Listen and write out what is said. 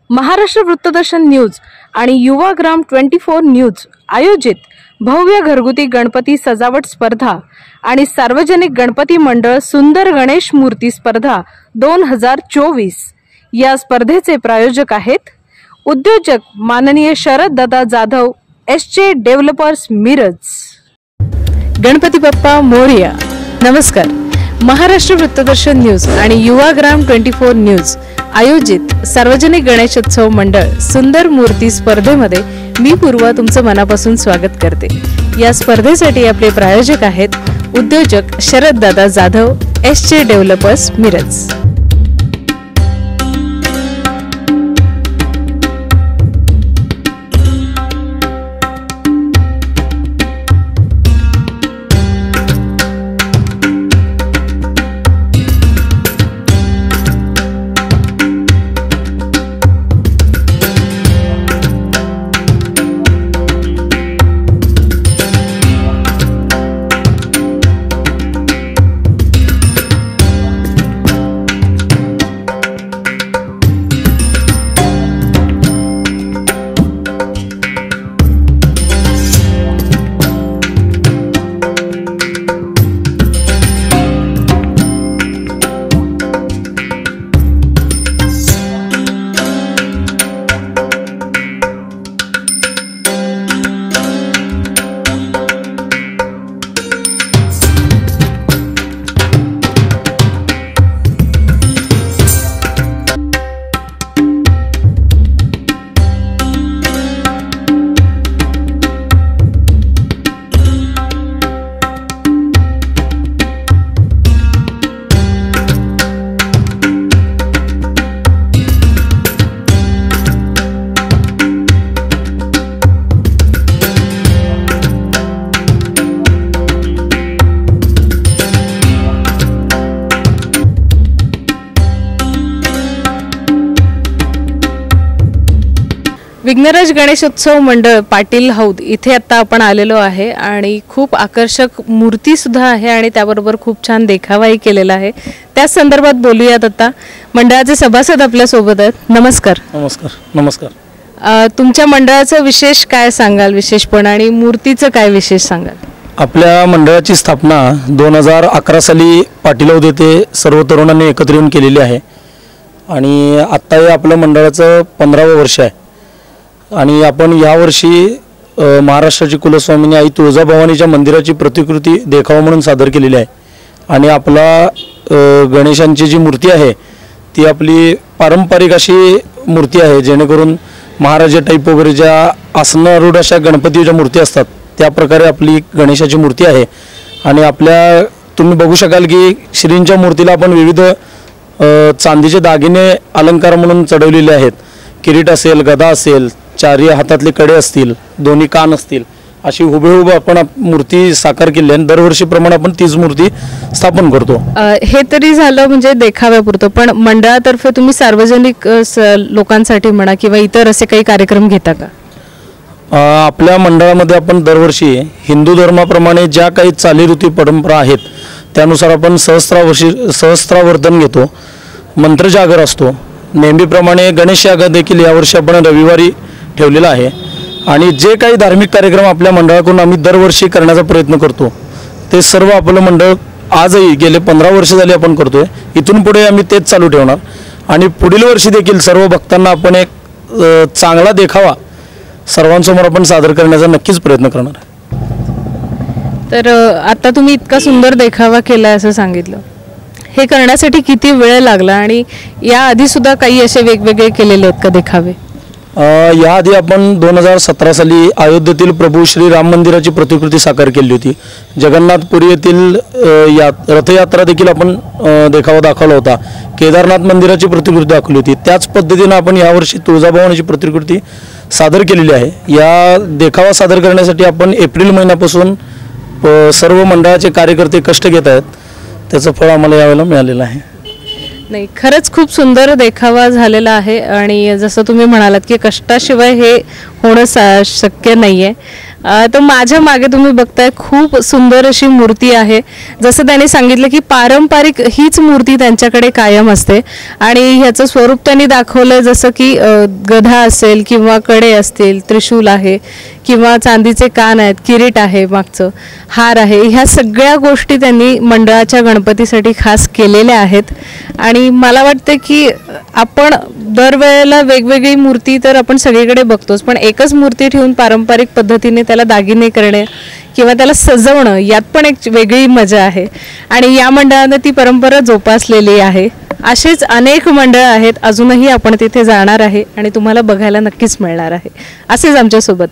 Maharashtra वृत्तदर्शन news आणि Yuvagram 24 news आयोजित भव्य घरगुती गणपती सजावट स्पर्धा आणि सार्वजनिक गणपती मंडळ सुंदर गणेश मूर्ती स्पर्धा 2024 या स्पर्धेचे प्रायोजक आहेत उद्योजक माननीय शरद दादा जाधव एसजे डेव्हलपर्स मिरज। गणपती बाप्पा मोरया। नमस्कार। महाराष्ट्र वृत्तदर्शन न्यूज आणि युवाग्राम 24 न्यूज आयोजित सार्वजनिक गणेशोत्सव मंडळ सुंदर मूर्ती स्पर्धेमध्ये मी पूर्वा तुमचं मनापासून स्वागत करते। या स्पर्धेसाठी आपले प्रायोजक आहेत उद्योजक शरद दादा जाधव एसजे डेव्हलपर्स मिरज। विघ्नराज गणेशोत्सव मंडळ पाटील हौद इथे आता आपण आलेलो आहे आणि खूप आकर्षक मूर्ती सुद्धा आहे आणि त्याबरोबर खूप छान देखावाही केलेला आहे। त्या संदर्भात बोलूयात आता। मंडळाचे सभासद आपल्या सोबत आहेत। नमस्कार। नमस्कार। नमस्कार। तुमच्या मंडळाचं विशेष काय सांगाल, विशेषपण आणि मूर्तीचं काय विशेष सांगाल? आपल्या मंडळाची स्थापना 2011 साली पाटील हौद येथे सर्व तरुणांनी एकत्र येऊन केलेली आहे आणि आता हे आपल्या मंडळाचं 15वं वर्ष आहे आणि आपण यावर्षी महाराष्ट्राची कुलस्वामिनी आई तुळजाभवानीच्या मंदिराची प्रतिकृती देखावा म्हणून सादर केलेली आहे आणि आपला गणेशांची जी मूर्ती आहे ती आपली पारंपरिक अशी मूर्ती आहे, जेणेकरून महाराजा टाईप वगैरे ज्या आसनारूढ अशा गणपतीच्या मूर्ती असतात त्या प्रकारे आपली गणेशाची मूर्ती आहे। आणि आपल्या तुम्ही बघू शकाल की श्रींच्या मूर्तीला आपण विविध चांदीचे दागिने अलंकार म्हणून चढवलेले आहेत। किरीट असेल, गदा असेल, चारी हातातले कडे असतील, दोन्ही कान असतील, अशी हुबेहूब आपण मूर्ती साकार केली आहे। दरवर्षीप्रमाणे आपण तीच मूर्ती स्थापन करतो। हे तरी झालं म्हणजे देखाव्यापुरतं, पण मंडळातर्फे तुम्ही सार्वजनिक लोकांसाठी म्हणा किंवा इतर असे काही कार्यक्रम घेता का? आपल्या मंडळामध्ये आपण दरवर्षी हिंदू धर्माप्रमाणे ज्या काही चालीरीती परंपरा आहेत त्यानुसार आपण सहस्त्रावर्तन घेतो, मंत्रजागर असतो। नेहमीप्रमाणे गणेश याग देखील यावर्षी आपण रविवारी ठेवलेला आहे आणि जे काही धार्मिक कार्यक्रम आपल्या मंडळाकडून आम्ही दरवर्षी करण्याचा प्रयत्न करतो ते सर्व आपलं मंडळ आजही गेले 15 वर्ष झाले आपण करतोय। इथून पुढे आम्ही तेच चालू ठेवणार आणि पुढील वर्षी देखील सर्व भक्तांना आपण एक चांगला देखावा सर्वांसमोर आपण सादर करण्याचा नक्कीच प्रयत्न करणार। तर आता तुम्ही इतका सुंदर देखावा केला असं सांगितलं, हे करण्यासाठी किती वेळ लागला आणि याआधी सुद्धा काही असे वेगवेगळे केलेले आहेत का देखावे? याआधी आपण 2017 साली अयोध्येतील प्रभू श्री राम मंदिराची प्रतिकृती साकार केली होती। जगन्नाथपुरी येथील रथयात्रा देखील आपण देखावा दाखवला होता। केदारनाथ मंदिराची प्रतिकृती दाखवली होती। त्याच पद्धतीने आपण यावर्षी तुळजाभवानीची प्रतिकृती सादर केलेली आहे। या देखावा सादर करण्यासाठी आपण एप्रिल महिन्यापासून सर्व मंडळाचे कार्यकर्ते कष्ट घेत आहेत, त्याचं फळ आम्हाला यावेळेला मिळालेलं आहे। नाही, खरंच खूप सुंदर देखावा झालेला आहे आणि जसं तुम्ही म्हणालात की कष्टाशिवाय हे होणं शक्य नाहीये. तर माझ्या मागे तुम्ही बघताय खूप सुंदर अशी मूर्ती आहे. जसं त्यांनी सांगितलं की पारंपरिक हीच मूर्ती त्यांच्याकडे कायम असते आणि ह्याचं स्वरूप त्यांनी दाखवलं, जसं की गधा असेल किंवा कडे असतील, त्रिशूल आहे किंवा चांदीचे कान आहेत, किरीट आहे, मागचं हार आहे. ह्या सगळ्या गोष्टी त्यांनी मंडळाच्या गणपतीसाठी खास केलेल्या आहेत. आणि मला वाटतं की आपण दरवेळेला वेगवेगळी मूर्ती तर आपण सगळीकडे बघतोच, पण एकच मूर्ती ठेवून पारंपरिक पद्धतीने त्याला दागिने करणे किंवा त्याला सजवणं यात पण एक वेगळी मजा आहे आणि या मंडळाने ती परंपरा जोपासलेली आहे. असेच अनेक मंडळ आहेत, अजूनही आपण तिथे जाणार आहे आणि तुम्हाला बघायला नक्कीच मिळणार आहे. असेच आमच्यासोबत